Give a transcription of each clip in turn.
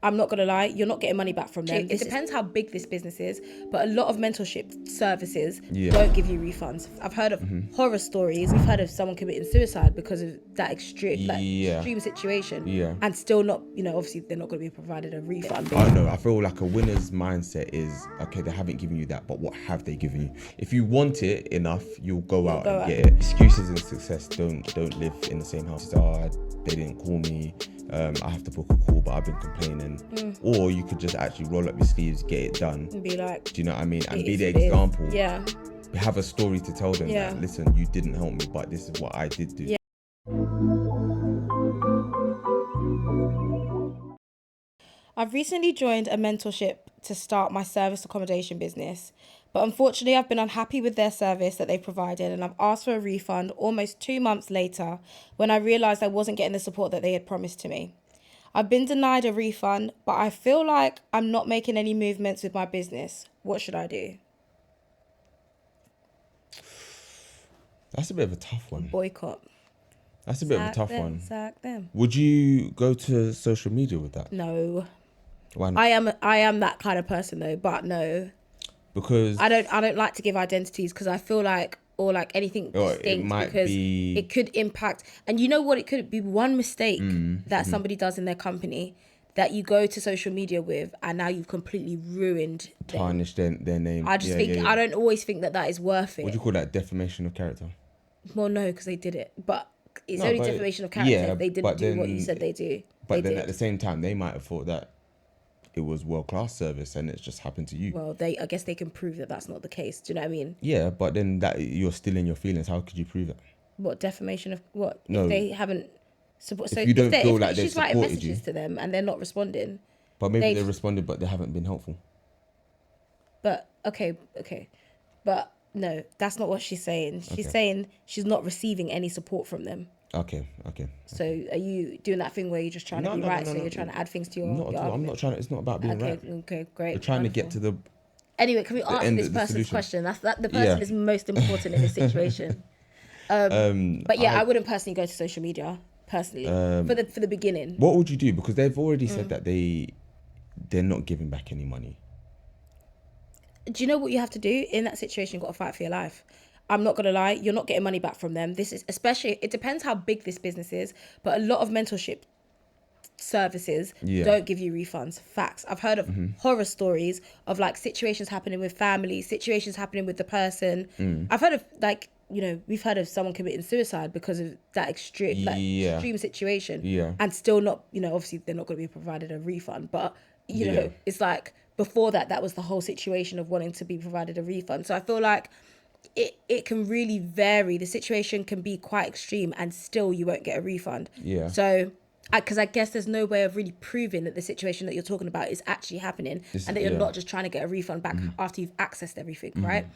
I'm not going to lie, you're not getting money back from them. It depends how big this business is, but a lot of mentorship services don't give you refunds. I've heard of horror stories. We've heard of someone committing suicide because of that extreme situation. Yeah. And still not, obviously they're not going to be provided a refund. I don't know. I feel like a winner's mindset is, okay, they haven't given you that, but what have they given you? If you want it enough, you'll go out and get it. Excuses in success don't live in the same house. They didn't call me. I have to book a call, but I've been complaining. Or you could just actually roll up your sleeves, get it done, and be like, do you know what I mean? And be the example. Yeah. Have a story to tell them that, listen, you didn't help me, but this is what I did do. Yeah. I've recently joined a mentorship to start my service accommodation business, but unfortunately I've been unhappy with their service that they provided, and I've asked for a refund almost 2 months later when I realised I wasn't getting the support that they had promised to me. I've been denied a refund, but I feel like I'm not making any movements with my business. What should I do? That's a bit of a tough one. Boycott. That's a bit of a tough one. Sack them. Would you go to social media with that? No. Why not? I am that kind of person though, but no. Because I don't like to give identities because I feel like, or like anything distinct, because it could impact. And you know what? It could be one mistake that somebody does in their company that you go to social media with, and now you've completely ruined, tarnished their name. I just think I don't always think that is worth it. What do you call that? Defamation of character? Well, no, because they did it, but it's only defamation of character. They didn't do what you said they do. But then at the same time, they might have thought that it was world-class service and it's just happened to you. Well, I guess they can prove that that's not the case. Do you know what I mean? Yeah, but then that you're still in your feelings. How could you prove it? What, defamation of what? No. If they haven't support. So if you don't feel like they've she's writing supported messages you to them and they're not responding. But maybe they responded, but they haven't been helpful. But okay. But no, that's not what she's saying. She's saying she's not receiving any support from them. Okay. So are you doing that thing where you're just trying to be right? So you're trying to add things to your Not at all. I'm not trying to. It's not about being right. Okay, great. We're trying to get to the. Anyway, can we answer this person's question? The person is most important in this situation. But yeah, I wouldn't personally go to social media personally for the beginning. What would you do? Because they've already said that they're not giving back any money. Do you know what you have to do in that situation? You've got to fight for your life. I'm not going to lie, you're not getting money back from them. This is especially, it depends how big this business is, but a lot of mentorship services don't give you refunds. Facts. I've heard of horror stories of like situations happening with families, situations happening with the person. I've heard of we've heard of someone committing suicide because of that extreme situation. And still not, obviously they're not going to be provided a refund, but you know, it's like before that was the whole situation of wanting to be provided a refund. So I feel like it can really vary. The situation can be quite extreme and still you won't get a refund. Yeah. So, because I guess there's no way of really proving that the situation that you're talking about is actually happening and that you're not just trying to get a refund back after you've accessed everything, right?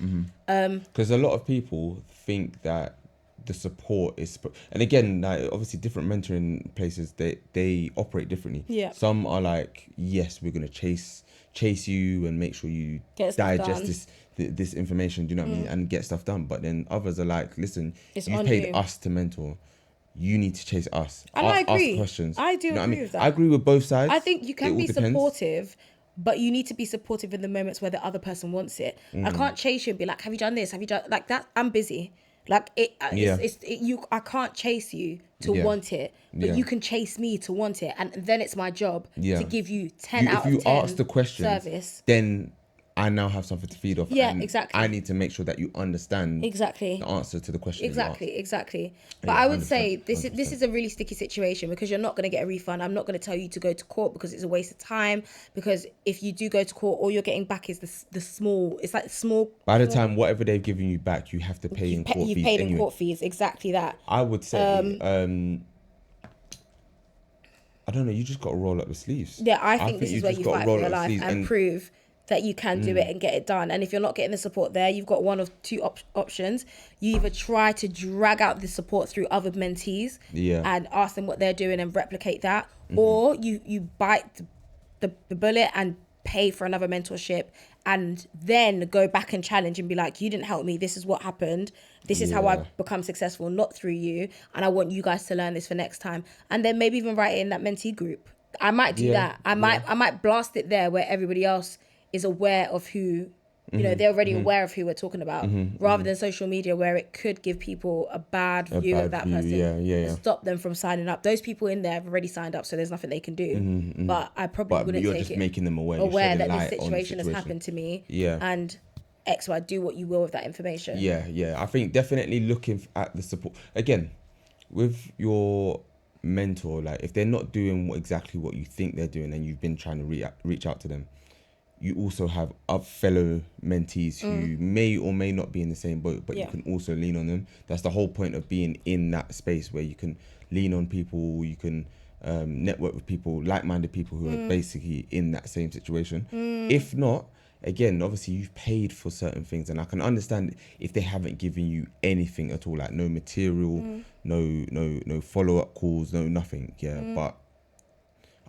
Because a lot of people think that the support is, and again, like, obviously different mentoring places, they operate differently. Yeah. Some are like, yes, we're going to chase you and make sure you digest this information, do you know what I mean, and get stuff done. But then others are like, listen, you've paid us to mentor, you need to chase us. And I agree. Ask questions. I do agree with that. I agree with both sides. I think you can be supportive, but you need to be supportive in the moments where the other person wants it. I can't chase you and be like, have you done this? Have you done like that? I'm busy. Like I can't chase you to want it, but you can chase me to want it, and then it's my job to give you 10 out of 10 if you ask the questions, service, then I now have something to feed off. Yeah, and exactly. I need to make sure that you understand the answer to the question. Exactly. But I would say this is a really sticky situation because you're not going to get a refund. I'm not going to tell you to go to court because it's a waste of time. Because if you do go to court, all you're getting back is the small. It's like small. By the time whatever they've given you back, you have to pay in court fees. You paid in court fees. Exactly that. I would say. I don't know. You just got to roll up the sleeves. Yeah, I think this is where you fight for your life and prove that you can do it and get it done. And if you're not getting the support there, you've got one of two options. You either try to drag out the support through other mentees and ask them what they're doing and replicate that, or you bite the bullet and pay for another mentorship and then go back and challenge and be like, you didn't help me, this is what happened, this is how I've become successful, not through you, and I want you guys to learn this for next time. And then maybe even write it in that mentee group. I might do Yeah, that. I might blast it there where everybody else is aware of who, Mm-hmm. they're already aware of who we're talking about, rather than social media where it could give people a bad A view of bad that view. person and Yeah. stop them from signing up. Those people in there have already signed up, so there's nothing they can do. But I probably But wouldn't you're take just it making them aware. You're aware shedding that this light on the situation has happened to me, Yeah. and X, Y, do what you will with that information. Yeah. I think definitely looking at the support again with your mentor. Like if they're not doing exactly what you think they're doing, and you've been trying to reach out to them, you also have fellow mentees who may or may not be in the same boat, but you can also lean on them. That's the whole point of being in that space where you can lean on people, you can network with people, like-minded people who are basically in that same situation. If not, again, obviously you've paid for certain things, and I can understand if they haven't given you anything at all, like no material, no follow-up calls, no nothing. But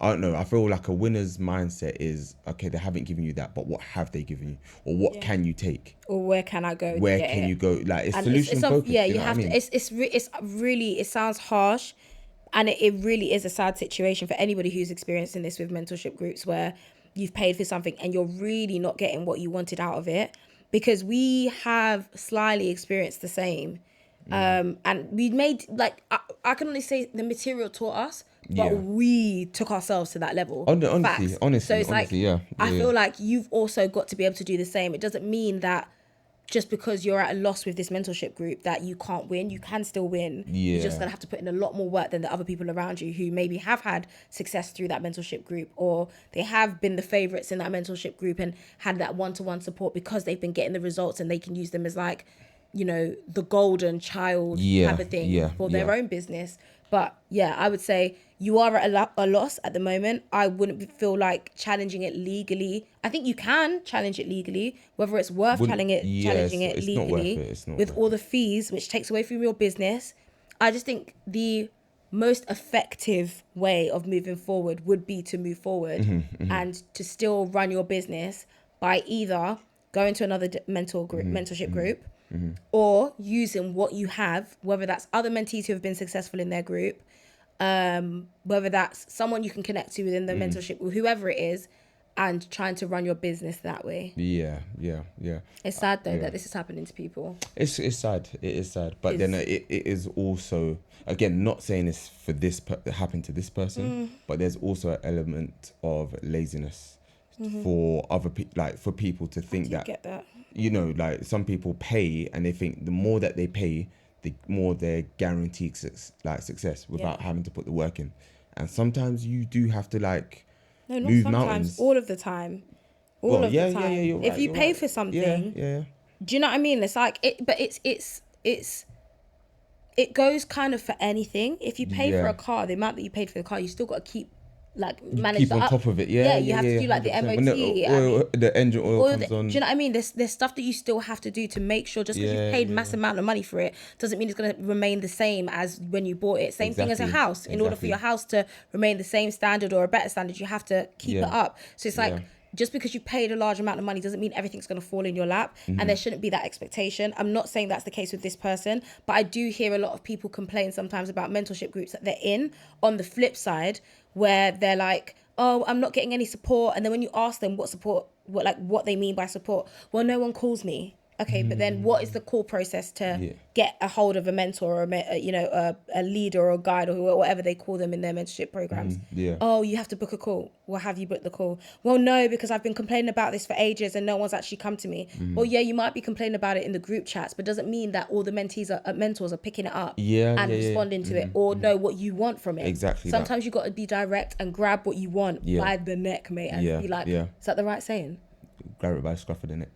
I don't know. I feel like a winner's mindset is, okay, they haven't given you that, but what have they given you? Or what can you take? Or where can I go? Where to get can it? you go? Like, it's And solution focused. yeah, you you know have what I to. mean? It's really. It sounds harsh, and it really is a sad situation for anybody who's experiencing this with mentorship groups where you've paid for something and you're really not getting what you wanted out of it. Because we have slyly experienced the same. And we made, like, I can only say the material taught us, but we took ourselves to that level. Honestly, So it's like, yeah. I feel like you've also got to be able to do the same. It doesn't mean that just because you're at a loss with this mentorship group that you can't win. You can still win. You're just gonna have to put in a lot more work than the other people around you who maybe have had success through that mentorship group, or they have been the favorites in that mentorship group and had that one-to-one support because they've been getting the results, and they can use them as like, the golden child type of thing for their own business. But yeah, I would say you are at a loss at the moment. I wouldn't feel like challenging it legally. I think you can challenge it legally, whether it's worth challenging it It's legally not worth it. It's not with worth all the fees, which takes away from your business. I just think the most effective way of moving forward would be to move forward and to still run your business by either going to another mentorship group, or using what you have, whether that's other mentees who have been successful in their group, whether that's someone you can connect to within the mentorship, or whoever it is, and trying to run your business that way. Yeah. It's sad though that this is happening to people. It's sad. It is sad. But then it is also, again, not saying it's for this happened to this person, but there's also an element of laziness for other people, like for people to think that, Get that. Like some people pay and they think the more that they pay, the more they're guaranteed success without having to put the work in. And sometimes you do have to No, not move sometimes. mountains. All of the time. All of the time. Yeah, you're if right, you you're pay right. for something, Yeah. do you know what I mean? It's like but it goes kind of for anything. If you pay for a car, the amount that you paid for the car, you still got to keep manage Keep on top of it. You have to do like the 100%. MOT. When the engine oil comes on. Do you know what I mean? There's stuff that you still have to do to make sure, just because you've paid massive amount of money for it doesn't mean it's going to remain the same as when you bought it. Same thing as a house. In order for your house to remain the same standard or a better standard, you have to keep it up. So it's like, just because you paid a large amount of money doesn't mean everything's going to fall in your lap, and there shouldn't be that expectation. I'm not saying that's the case with this person, but I do hear a lot of people complain sometimes about mentorship groups that they're in, on the flip side, where they're like, oh, I'm not getting any support. And then when you ask them what support, what they mean by support, well, no one calls me. Okay, but then what is the call process to get a hold of a mentor or a leader or a guide or whatever they call them in their mentorship programs? Oh, you have to book a call. Well, have you booked the call? Well, no, because I've been complaining about this for ages and no one's actually come to me. Well, yeah, you might be complaining about it in the group chats, but doesn't mean that all the mentors are picking it up and responding to it or know what you want from it. Exactly. Sometimes you got to be direct and grab what you want by the neck, mate, and be like, is that the right saying? Grab it by the scruff of the neck.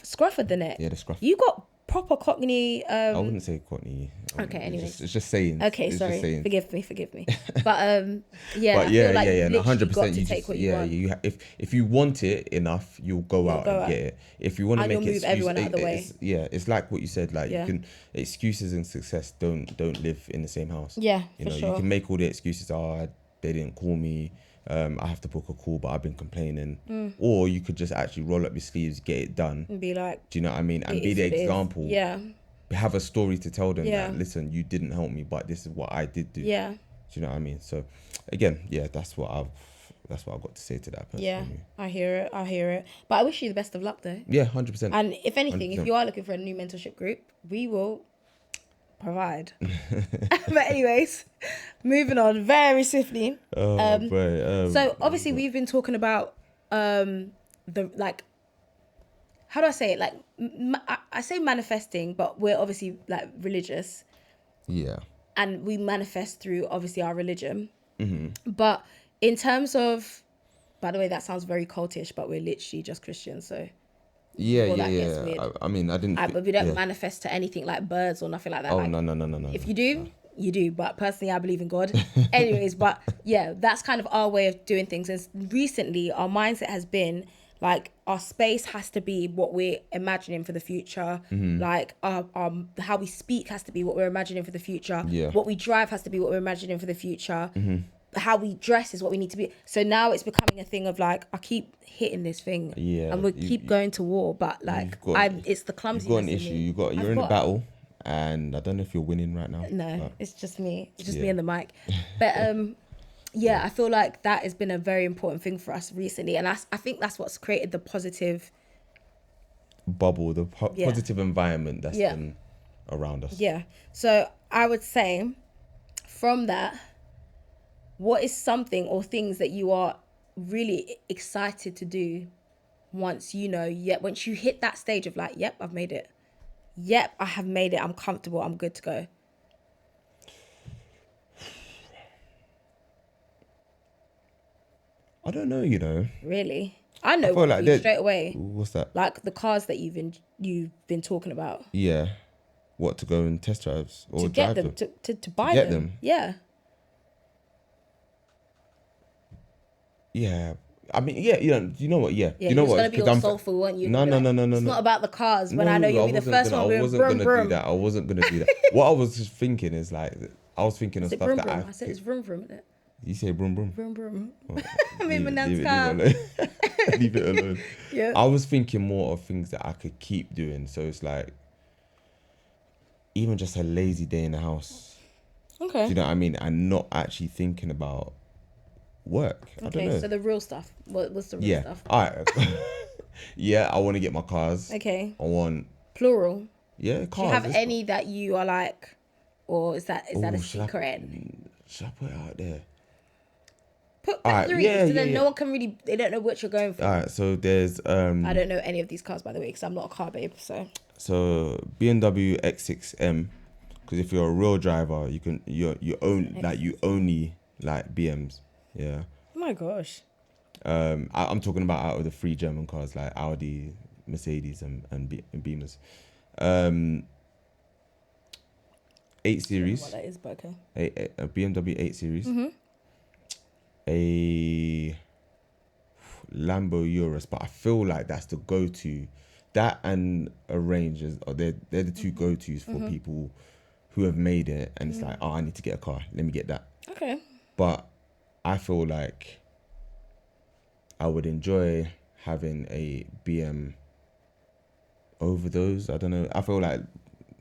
Scruff of the neck. Yeah, the scruff. You got proper Cockney. I wouldn't say Cockney. Okay, anyway. It's just saying. Okay, sorry. Forgive me. But yeah, I feel like yeah. 100%. You take what you want. If you want it enough, you'll go out and get it. If you want to make it, move everyone out of the way. It's like what you said. Like you can, excuses and success don't live in the same house. Yeah, you sure. You can make all the excuses. Oh, they didn't call me. I have to book a call, but I've been complaining. Or you could just actually roll up your sleeves, get it done, and be like, do you know what I mean? And be the example. Yeah. Have a story to tell them that, listen, you didn't help me, but this is what I did do. Yeah. Do you know what I mean? So again, yeah, that's what I've got to say to that person. Yeah, I hear it. But I wish you the best of luck though. Yeah, 100%. And if anything, 100%. if you are looking for a new mentorship group, we will provide. But anyways, moving on very swiftly. So obviously we've been talking about the like, how do I say it? Like I say manifesting, but we're obviously like religious. Yeah. And we manifest through obviously our religion. But in terms of, by the way, that sounds very cultish, but we're literally just Christians, so Yeah, before yeah, that gets yeah. weird. I mean, I didn't. But we don't yeah. manifest to anything like birds or nothing like that. Oh, like, no. if you do, you do. But personally, I believe in God. Anyways, but yeah, that's kind of our way of doing things. And recently, our mindset has been like our space has to be what we're imagining for the future. Like our how we speak has to be what we're imagining for the future. Yeah. What we drive has to be what we're imagining for the future. How we dress is what we need to be. So now it's becoming a thing of like, I keep hitting this thing, Yeah, and we keep going to war, but like it's the clumsiness. You've got an issue. in me. You're in a battle, and I don't know if you're winning right now. No, but it's just me. It's just me and the mic. But yeah, I feel like that has been a very important thing for us recently, and I think that's what's created the positive bubble, the positive environment that's been around us. Yeah. So I would say, from that, what is something or things that you are really excited to do once once you hit that stage of like, yep, I've made it. Yep, I have made it. I'm comfortable. I'm good to go. I don't know, Really? I know what like straight away. What's that? Like the cars that you've been talking about. Yeah. What, to go and test drives or to drive get them, them? to buy them. Yeah. Yeah. I mean, yeah, you know what? Yeah. Yeah, you know what? It's going to be all soulful, weren't you? No. It's not about the cars. When I know you'll be the first one doing brum brum. Do that. I wasn't going to do that. What I was just thinking is like, I was thinking of stuff brum, that brum? I said it's vroom vroom, isn't it? You say brum brum? Brum brum. Oh, I'm in my nan's car. Leave it alone. Yeah. I was thinking more of things that I could keep doing. So it's like, even just a lazy day in the house. Okay. Do you know what I mean? And not actually thinking about work. I don't know. So the real stuff. What's the real stuff? All right. Yeah, I want to get my cars. Okay. I want... Plural. Yeah, cars. Do you have any that you are like, or is that a secret? Should I put it out there? Put three, so then no one can really, they don't know what you're going for. All right, so there's... I don't know any of these cars, by the way, because I'm not a car babe, so... So BMW X6M, because if you're a real driver, you only like BMs, yeah. Oh my gosh. I'm talking about out of the 3 German cars like Audi, Mercedes, and Beamers. 8 Series. I don't know what that is, but okay. A BMW 8 Series. A Lambo Urus, but I feel like that's the go-to. That and a Range, they're the two go-tos for people who have made it, and it's like, oh, I need to get a car. Let me get that. Okay. But I feel like I would enjoy having a BM over those. I don't know. I feel like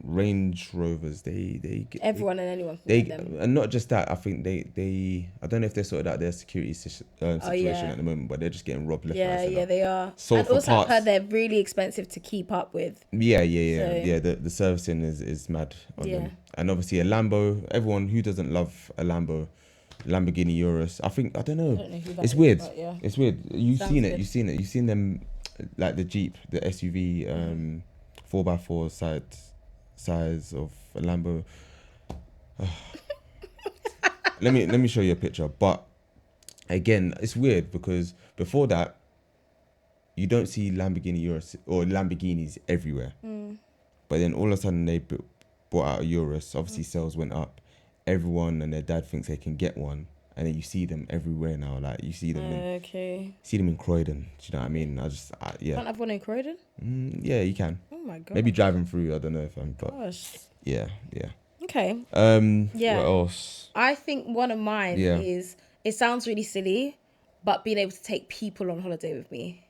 Range Rovers, they get everyone and anyone can get them. And not just that, I think they I don't know if they sorted out their security situation at the moment, but they're just getting robbed left, right, yeah, they are. So and for also parts, I've heard they're really expensive to keep up with. Yeah. The servicing is mad on them. And obviously a Lambo, everyone who doesn't love a Lamborghini Urus, I don't know it's weird. It's weird. You've seen it. You've seen them, like the Jeep, the SUV, 4x4 size of a Lambo. let me show you a picture. But again, it's weird because before that, you don't see Lamborghini Urus or Lamborghinis everywhere. But then all of a sudden they brought out a Urus. Obviously sales went up. Everyone and their dad thinks they can get one, and then you see them everywhere now. Like you see them in Croydon. Do you know what I mean? Can't have one in Croydon? Yeah, you can. Oh my god. Maybe driving through. I don't know if I'm. But gosh. Yeah. Okay. What else? I think one of mine is, it sounds really silly, but being able to take people on holiday with me.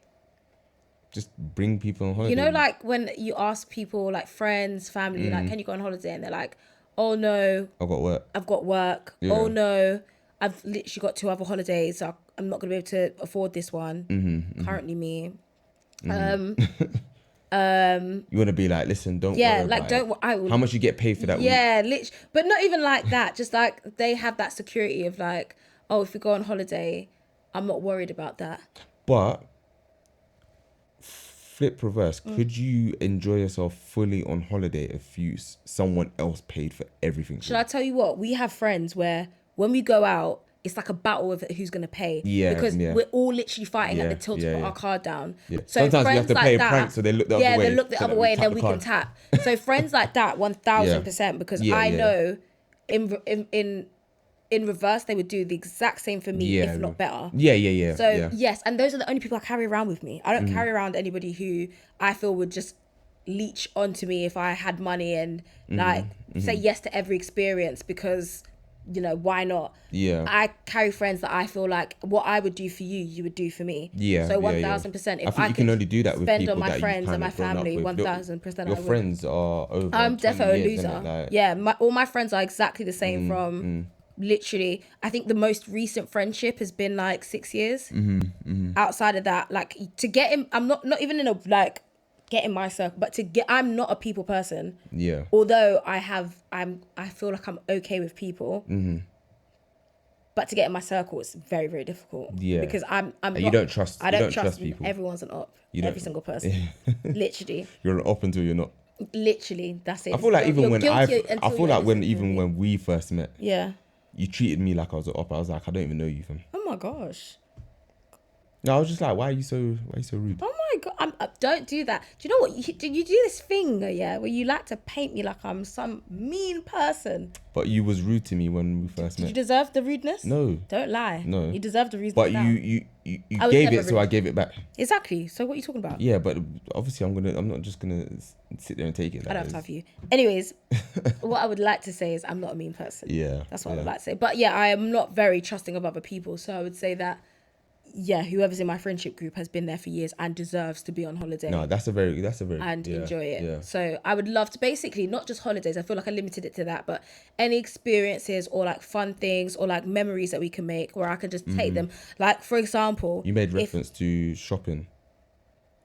Just bring people on holiday. You know, like when you ask people, like friends, family, like, can you go on holiday? And they're like, oh no, I've got work. I've got work. Yeah. Oh no, I've literally got 2 other holidays, so I'm not going to be able to afford this one. Currently me. You want to be like, listen, don't Yeah, worry like about don't it. I will. How much you get paid for that week? Yeah, literally, but not even like that. Just like they have that security of like, oh, if we go on holiday, I'm not worried about that. But flip reverse, Mm. could you enjoy yourself fully on holiday if someone else paid for everything? Should I tell you what? We have friends where when we go out, it's like a battle of who's gonna pay. Yeah, Because yeah. we're all literally fighting at Yeah, the till to yeah, put yeah. our card down. Yeah. So Sometimes we have friends to like play a that, prank so they look the other yeah, way. they look the so other that way, and tap then the we card. can tap. So friends like that, 1000%, because Yeah, I yeah. know in reverse they would do the exact same for me, Yeah, if not better. yeah. So yeah. yes, and those are the only people I carry around with me. I don't carry around anybody who I feel would just leech onto me if I had money and like say yes to every experience because why not? Yeah. I carry friends that I feel like what I would do for you, you would do for me. Yeah. So yeah, 1000%. I If think I you could can only do that with spend people on my that you've friends kind and my of grown up family, with. 1000% Your I would. friends are over I'm 20 defo a years, loser. innit? Like, Yeah, all my friends are exactly the same from literally. I think the most recent friendship has been like 6 years. Outside of that, like to get him, I'm not even in a like get in my circle, but I'm not a people person. yeah. Although I feel like I'm okay with people. But to get in my circle, it's very, very difficult. Yeah. Because I'm And not. you don't trust. I You don't don't trust people. Everyone's an op. You don't. Every single person. Literally. You're an up until you're not. Literally, that's it. I feel like You're guilty I until feel you're like innocent for me. when we first met, Yeah. you treated me like I was an op. I was like, I don't even know you, fam. Oh my gosh. No, I was just like, why are you so rude? Oh my god! Don't do that. Do you know what? You do this thing, yeah, where you like to paint me like I'm some mean person. But you was rude to me when we first Did you met. deserve the rudeness? No. Don't lie. No. You deserve the rudeness. But now. you I was gave never it, so I rude. gave it back. Exactly. So what are you talking about? Yeah, but obviously I'm not just gonna sit there and take it. I don't have time for you. Anyways, what I would like to say is I'm not a mean person. Yeah. That's what I would like to say. But yeah, I am not very trusting of other people. So I would say that, yeah, whoever's in my friendship group has been there for years and deserves to be on holiday. No, that's a very and enjoy it. Yeah. So I would love to basically not just holidays. I feel like I limited it to that, but any experiences or like fun things or like memories that we can make where I can just take them. Like for example, You made reference to shopping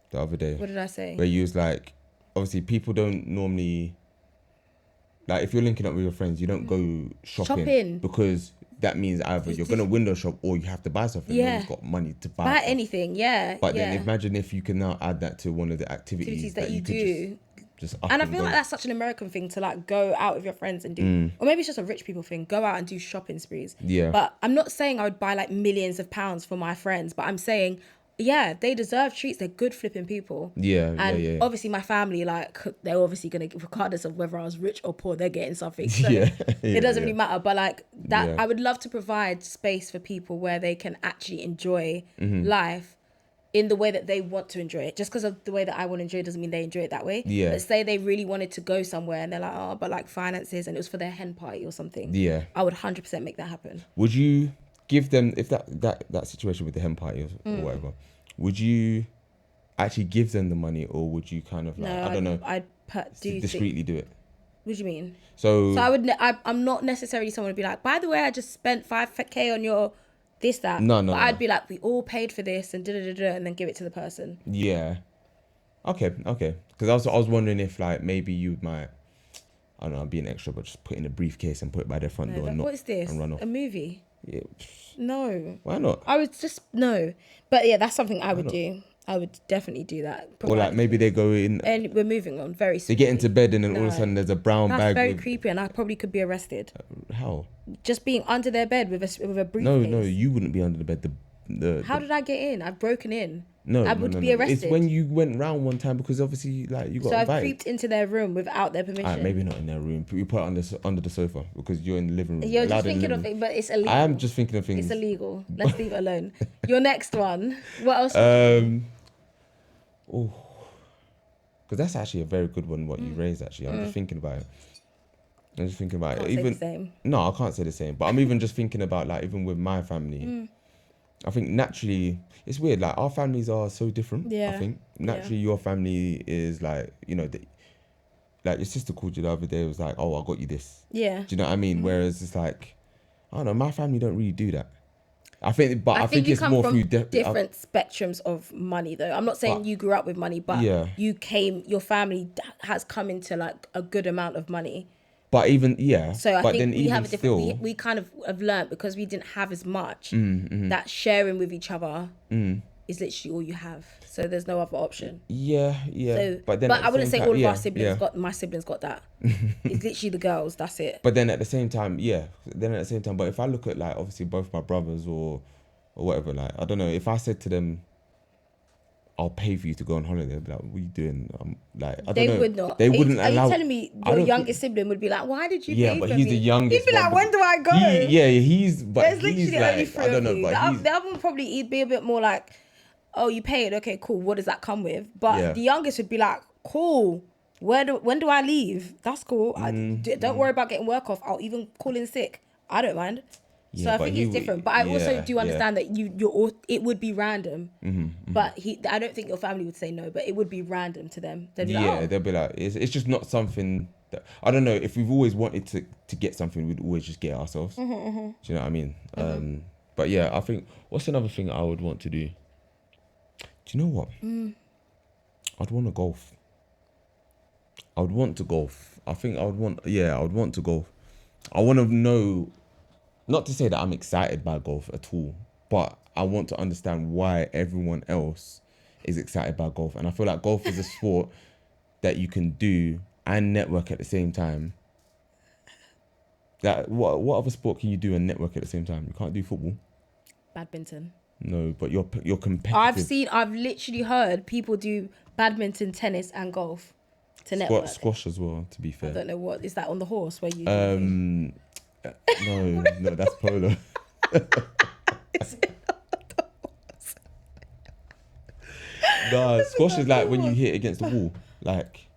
the other day. What did I say? Where you was like, obviously people don't normally, like if you're linking up with your friends, you don't go shopping. Because that means either you're going to window shop or you have to buy something. Yeah. No one's got money to buy stuff. Anything, yeah. But yeah. then imagine if you can now add that to one of the activities that you could do. Just and I feel like that's such an American thing to like go out with your friends and do, or maybe it's just a rich people thing. Go out and do shopping sprees. Yeah. But I'm not saying I would buy like millions of pounds for my friends, but I'm saying, yeah, they deserve treats. They're good flipping people. Yeah, and obviously my family, like they're obviously gonna, regardless of whether I was rich or poor, they're getting something. So it doesn't really matter. But like that, I would love to provide space for people where they can actually enjoy life in the way that they want to enjoy it. Just because of the way that I want to enjoy it doesn't mean they enjoy it that way. Yeah. Let's say they really wanted to go somewhere and they're like, oh, but like finances, and it was for their hen party or something. Yeah. I would 100% make that happen. Would you give them, if that situation with the hen party or whatever, would you actually give them the money, or would you kind of like, I don't know, I'd discreetly do it? What do you mean? So I would. I'm not necessarily someone to be like, by the way, I just spent 5K on your this that. No. But I'd be like, we all paid for this and and then give it to the person. Yeah. Okay. Because I was wondering if like maybe you might, I don't know, be an extra, but just put in a briefcase and put it by their front door and not. What is this? And run off. A movie? Yeah. No. Why not? I would just no. But yeah, that's something I would do. I would definitely do that. Or like maybe they go in. And we're moving on very soon. They get into bed and then all of a sudden there's a brown That's bag. very with, creepy, and I probably could be arrested. How? Just being under their bed with a briefcase. No, you wouldn't be under the bed. How did I get in? I've broken in. No, I would be arrested. It's when you went round one time because obviously like you got invited. So I've creeped into their room without their permission. Maybe not in their room. You put it under the sofa because you're in the living room. You're just thinking of things, but it's illegal. I am just thinking of things. It's illegal. Let's leave it alone. Your next one. What else? Because that's actually a very good one. What you raised, actually, I'm just thinking about it. Can't say the same. No, I can't say the same. But I'm even just thinking about like even with my family. I think naturally it's weird. Like our families are so different. Yeah. I think naturally your family is like like your sister called you the other day, was like, oh, I got you this. Yeah. Do you know what I mean? Whereas it's like, I don't know, my family don't really do that. I think You it's come more from through different spectrums of money, though. I'm not saying but- you grew up with money, but Yeah. your family has come into like a good amount of money. But even, yeah. So I but think then we even have a different. still, We kind of have learned because we didn't have as much. That sharing with each other is literally all you have. So there's no other option. yeah. So, but then but at I the wouldn't same say time, all of our yeah, siblings yeah. my siblings got that. It's literally the girls. That's it. But then at the same time, yeah. Then at the same time, but if I look at like obviously both my brothers or whatever, like I don't know, if I said to them, I'll pay for you to go on holiday, they'd be like, what are you doing? Like I don't They know. would not. They wouldn't Are allow. you telling me I your don't youngest think, sibling would be like, why did you yeah, pay but for he's me? the youngest. He'd be like, one, when do I go? He's There's literally only like, three I don't of know, you. but he's, The other one probably he'd be a bit more like, oh, you paid, okay, cool. What does that come with? But Yeah. the youngest would be like, cool. When do I leave? That's cool. Don't worry about getting work off. I'll even call in sick. I don't mind. So Yeah, I but think he it's w- different. But I also yeah, do yeah. understand that it would be random. But I don't think your family would say no, but it would be random to them. They'd be yeah, like, oh. they'll be like, it's just not something that I don't know. If we've always wanted to get something, we'd always just get it ourselves. Do you know what I mean? But yeah, I think what's another thing I would want to do? Do you know what? I'd want to golf. I would want to golf. I think I would want to golf. I want to know, not to say that I'm excited by golf at all, but I want to understand why everyone else is excited by golf. And I feel like golf is a sport that you can do and network at the same time. That what other sport can you do and network at the same time? You can't do football. Badminton. No, but you're competitive. I've literally heard people do badminton, tennis, and golf to network. Squash as well. To be I fair. don't know what is that on the horse where you. No, that's polo. Nah, squash is like when you hit against the wall, like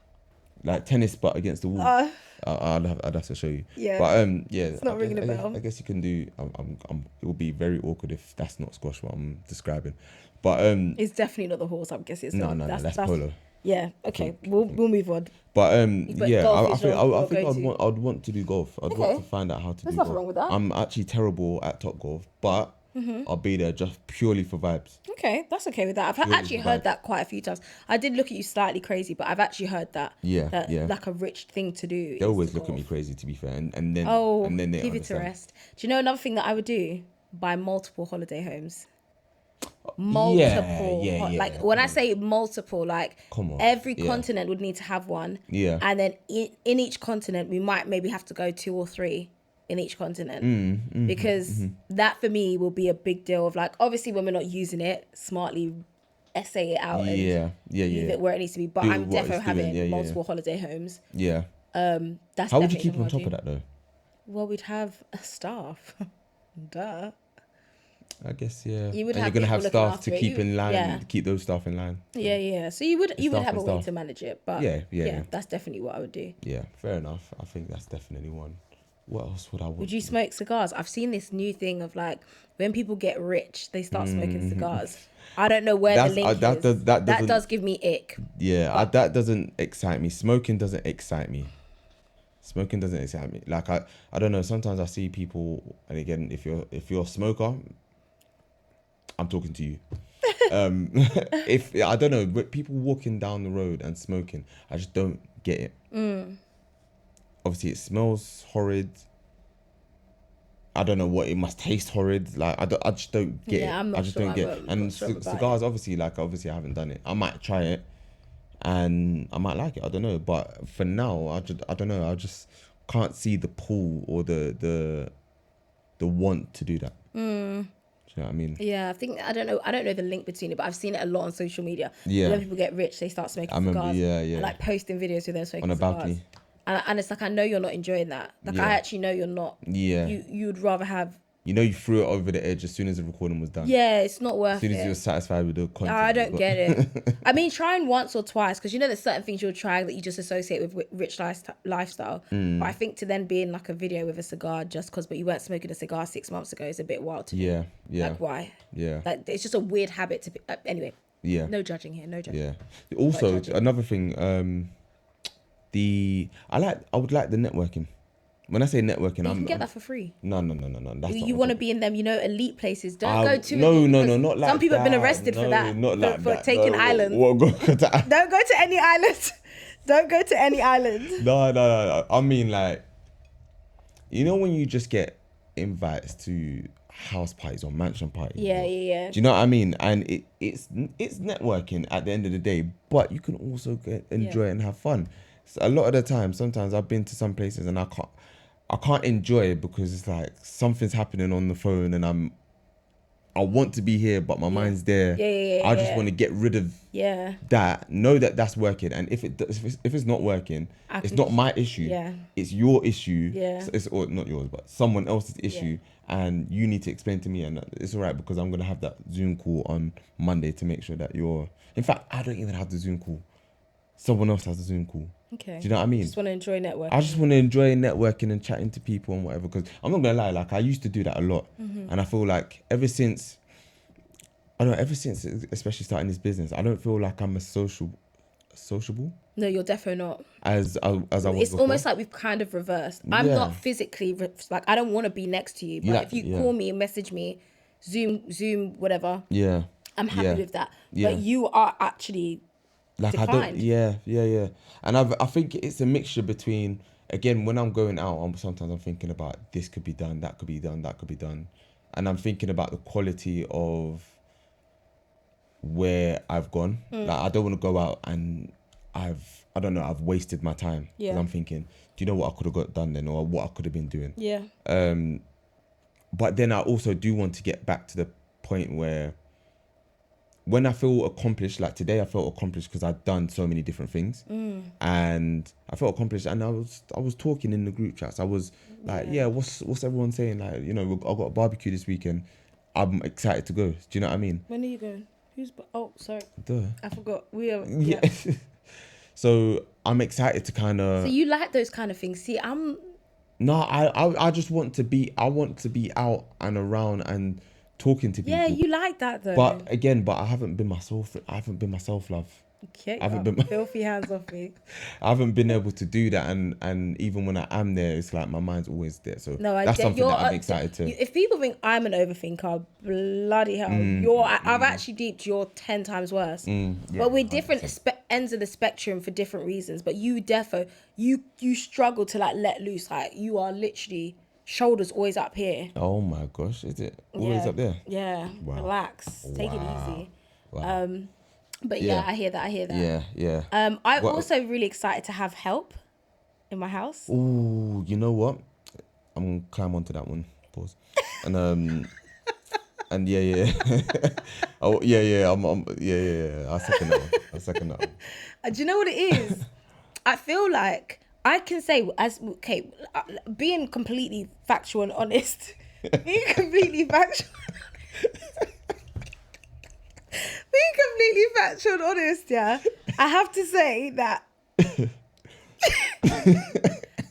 tennis, but against the wall. I'd have to show you. Yeah. But yeah, It's not ringing a bell. I guess you can do. It will be very awkward if that's not squash what I'm describing. But It's definitely not the horse. I'm guessing it's no, not. that's polo. Yeah. Okay. We'll move on. But yeah, golf I is think your I think go-to. I'd want to do golf. I'd want to find out how to There's do nothing golf. wrong with that. I'm actually terrible at top golf, but I'll be there just purely for vibes. Okay, that's okay with that. I've actually heard that quite a few times. I did look at you slightly crazy, but I've actually heard that. Yeah. Like a rich thing to do. They always look at me crazy, to be fair, and then they give it a understand. rest. Do you know another thing that I would do? Buy multiple holiday homes. Like when I say multiple, like Come on, every yeah. continent would need to have one. Yeah. And then in each continent, we might maybe have to go 2 or 3 in each continent. Because that for me will be a big deal of like, obviously when we're not using it, smartly essay it out and leave it where it needs to be. But I'm definitely having multiple holiday homes. Yeah. That's How would you definitely keep on what top I'd of do. that though? Well, we'd have a staff. Duh. I guess yeah. You would and have you're gonna have people looking staff after to it. keep in line, Yeah. keep those staff in line. Yeah. So you would staff have a and way staff. to manage it, but Yeah. that's definitely what I would do. Yeah, fair enough. I think that's definitely one. What else would I want? Would you smoke cigars? I've seen this new thing of like when people get rich, they start smoking cigars. I don't know where the link is. That does give me ick. Yeah, that doesn't excite me. Smoking doesn't excite me. Like I don't know. Sometimes I see people, and again, if you're a smoker, I'm talking to you. If I don't know, but people walking down the road and smoking, I just don't get it. Obviously, it smells horrid. I don't know what it must taste horrid. Like I just don't get it. I'm not I just sure don't get I'm it. And not sure about cigars, obviously, I haven't done it. I might try it, and I might like it. I don't know, but for now, I don't know. I just can't see the pull or the want to do that. Do you know what I mean? Yeah, I don't know the link between it, but I've seen it a lot on social media. Yeah. When people get rich, they start smoking I remember, cigars. yeah. And like posting videos with them smoking On a cigars. balcony. And it's like, I know you're not enjoying that. Like, Yeah. I actually know you're not. Yeah. You'd rather have. You know, you threw it over the edge as soon as the recording was done. Yeah, it's not worth it. As soon as you were satisfied with the content. I you don't got. get it. I mean, trying once or twice, because there's certain things you'll try that you just associate with rich lifestyle. But I think to then be in like a video with a cigar just because, but you weren't smoking a cigar 6 months ago is a bit wild to me. Yeah. Like, why? Yeah. Like, it's just a weird habit to be. Anyway. Yeah. No judging here. No judging. Yeah. Also, judging. another thing, I would like the networking. When I say networking, You can get that for free. No. That's You not want to be in them, elite places. Don't I, go to no, elite no, because not like some people have been that. arrested for that. Not like for that. taking No, islands. Don't go to any island. Don't go to any island. No. I mean, like, when you just get invites to house parties or mansion parties. Yeah. Do you know what I mean? And it's networking at the end of the day, but you can also enjoy it and have fun. So a lot of the time, sometimes I've been to some places and I can't enjoy it because it's like something's happening on the phone and I want to be here, but my mind's there. I just want to get rid of that. Know that that's working, and if it's not working, it's not my issue. It's your issue. It's or not yours, but someone else's issue, and you need to explain to me. And it's all right because I'm gonna have that Zoom call on Monday to make sure that you're. In fact, I don't even have the Zoom call. Someone else has the Zoom call. Okay. Do you know what I mean? Just want to enjoy networking. I just want to enjoy networking and chatting to people and whatever. Because I'm not gonna lie, like I used to do that a lot, and I feel like ever since, especially starting this business, I don't feel like I'm sociable. No, you're definitely not. As I was. It's before. almost like we've kind of reversed. I'm not physically like I don't want to be next to you, but if you call me and message me, Zoom, whatever. Yeah. I'm happy with that. Yeah. But you are actually. Like declined. I don't, and I think it's a mixture between, again, when I'm going out, sometimes I'm thinking about this could be done, that could be done, and I'm thinking about the quality of where I've gone. Like I don't want to go out and I've wasted my time. Yeah. I'm thinking, do you know what I could have got done then, or what I could have been doing? Yeah. But then I also do want to get back to the point where, when I feel accomplished, like today I felt accomplished because I'd done so many different things, and I felt accomplished. And I was talking in the group chats. I was like, what's everyone saying? Like, I got a barbecue this weekend. I'm excited to go. Do you know what I mean? When are you going? Sorry. Duh. I forgot. We are. Yeah. So I'm excited to kind of. So you like those kind of things? See, No, I just want to be. I want to be out and around and talking to people. Yeah, you like that though. But I haven't been myself. I haven't been myself, love. Okay, I haven't been filthy hands off me. I haven't been able to do that, and even when I am there, it's like my mind's always there. So that's something that I'm excited to. If people think I'm an overthinker, bloody hell, I've actually deeped. You're 10 times worse. But we're different ends of the spectrum for different reasons. But you you struggle to like let loose. Like you are literally shoulders always up here. Oh my gosh, is it always up there? Yeah. Wow. Relax. Take it easy. Wow. But I hear that. Yeah. I'm also really excited to have help in my house. Ooh, you know what? I'm gonna climb onto that one. Pause. And and yeah. Oh yeah. I second that one. Do you know what it is? I feel like I can say being completely factual and honest. Yeah. I have to say that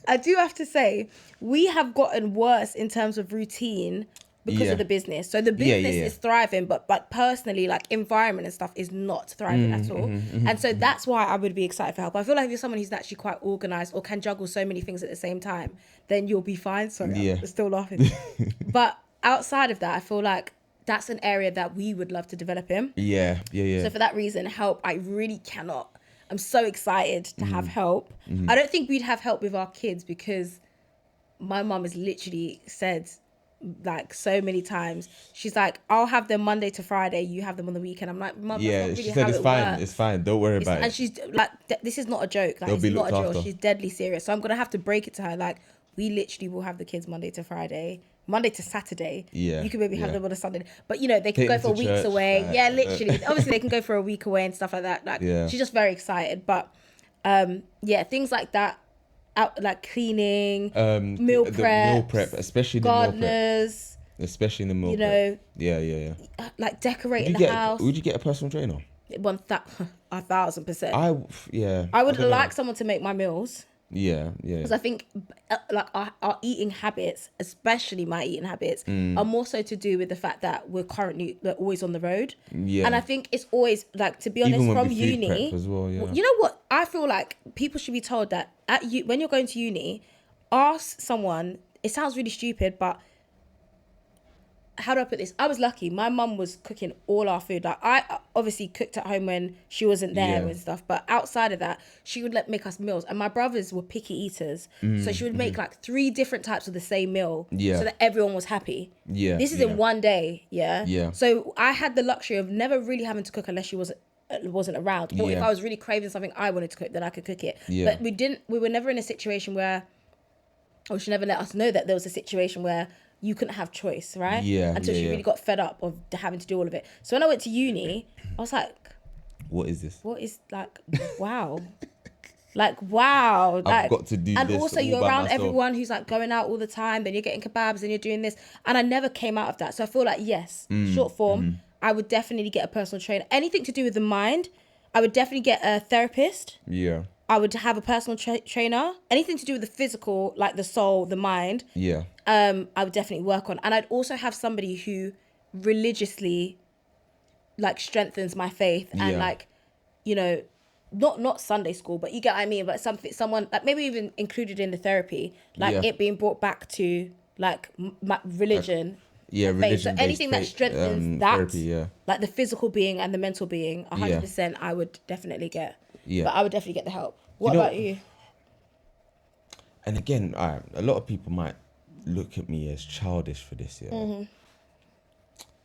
I do have to say we have gotten worse in terms of routine because of the business. So the business is thriving, but personally, like environment and stuff is not thriving at all. And so that's why I would be excited for help. I feel like if you're someone who's actually quite organized or can juggle so many things at the same time, then you'll be fine. Sorry, I'm still laughing. But outside of that, I feel like that's an area that we would love to develop in. Yeah. So for that reason, help, I really cannot. I'm so excited to have help. I don't think we'd have help with our kids because my mum has literally said like so many times, she's like, I'll have them Monday to Friday, you have them on the weekend. I'm like, Mum, that's not really she said how it's fine. Works. It's fine. Don't worry about it. And she's like, this is not a joke. Like, it's not a drill. She's deadly serious. So I'm going to have to break it to her. Like, we literally will have the kids Monday to Friday. Monday to Saturday. Yeah. You can maybe have them on a Sunday. But, they can go for weeks away. Literally. Obviously, they can go for a week away and stuff like that. Like, she's just very excited. But, things like that. Like cleaning, meal prep, especially gardeners, the meal prep. Especially in the meal prep. Yeah. Like decorating the house. Would you get a personal trainer? 1,000%. I would like someone to make my meals. Yeah. Because I think like our eating habits, especially my eating habits, are more so to do with the fact that we're always on the road. Yeah. And I think it's always like, to be honest, Even when from we food uni, prep as well, yeah. you know what? I feel like people should be told that when you're going to uni, ask someone. It sounds really stupid, but how do I put this? I was lucky. My mum was cooking all our food. Like, I obviously cooked at home when she wasn't there Yeah. and stuff, but outside of that, she would make us meals. And my brothers were picky eaters, so she would make like 3 different types of the same meal, Yeah. so that everyone was happy. Yeah. This is yeah. in one day, yeah. Yeah. So I had the luxury of never really having to cook unless she wasn't around, or if Yeah. I was really craving something I wanted to cook, then I could cook it. Yeah. But we were never in a situation where, or she never let us know that there was a situation where you couldn't have choice, right? Yeah, Until she really got fed up of having to do all of it. So when I went to uni, I was like, what is this? what is, like, wow. Like, wow. Like, I've got to do and this. And also all you're by around myself. everyone who's like going out all the time, then you're getting kebabs and you're doing this. And I never came out of that. So I feel like, yes, short form, I would definitely get a personal trainer. Anything to do with the mind, I would definitely get a therapist. Yeah. I would have a personal trainer. Anything to do with the physical, like the soul, the mind. Yeah. I would definitely work on. And I'd also have somebody who religiously like strengthens my faith and like, you know, not Sunday school, but you get what I mean, but someone like maybe even included in the therapy, like it being brought back to like my religion. Religion. So anything that strengthens that, therapy, like the physical being and the mental being, 100%, I would definitely get. Yeah. But I would definitely get the help. What You know, about you? And again, a lot of people might look at me as childish for this,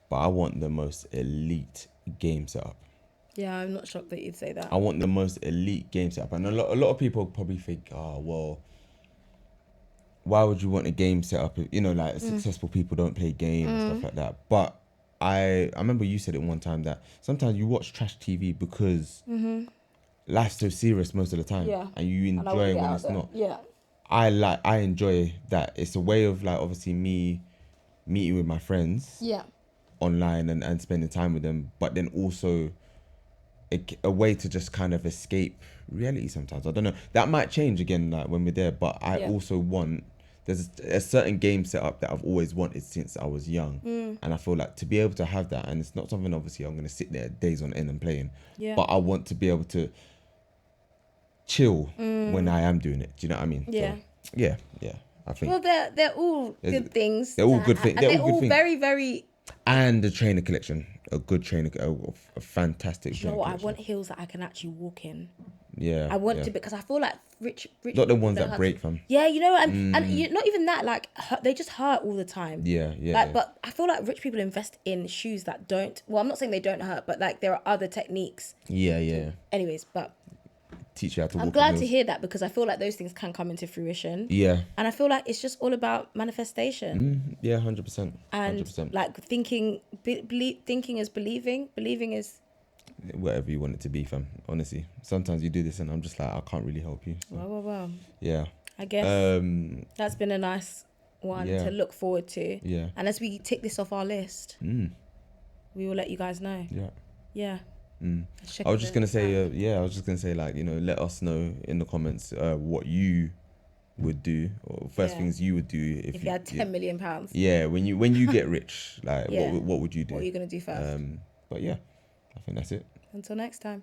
but I want the most elite game setup. Yeah, I'm not shocked that you'd say that. I want the most elite game setup. And a lot of people probably think, oh, well, why would you want a game setup? You know, like successful people don't play games and stuff like that. But I remember you said it one time that sometimes you watch trash TV because life's so serious most of the time. Yeah. And you enjoy it when it's not. Yeah. I enjoy that. It's a way of like obviously me meeting with my friends online and spending time with them, but then also a way to just kind of escape reality sometimes. I don't know. That might change again like when we're there, but I also want, there's a certain game setup that I've always wanted since I was young. And I feel like to be able to have that, and it's not something obviously I'm going to sit there days on end and playing, but I want to be able to chill when I am doing it. Do you know what I mean? Yeah. So, yeah. I think. Well, they're all good things. They're all good things. They're all very, very. And the trainer collection, a good trainer, a fantastic. You know what? I want heels that I can actually walk in. Yeah. I want to, because I feel like rich. Not the ones that break, fam. Yeah, you know, and you, not even that. Like they just hurt all the time. Yeah. Like, but I feel like rich people invest in shoes that don't. Well, I'm not saying they don't hurt, but like there are other techniques. Yeah. Anyways, but. Teach you how to walk. I'm glad to hear that, because I feel like those things can come into fruition. Yeah. And I feel like it's just all about manifestation. Yeah, 100%. And 100%. like thinking is believing. Believing is whatever you want it to be, fam. Honestly, sometimes you do this and I'm just like, I can't really help you. So. Well. Yeah. I guess that's been a nice one to look forward to. Yeah. And as we tick this off our list, we will let you guys know. Yeah. I was just gonna say, like, you know, let us know in the comments what you would do, or first things you would do if you had £10 million. Yeah, when you get rich, like what would you do? What are you gonna do first? But yeah, I think that's it. Until next time.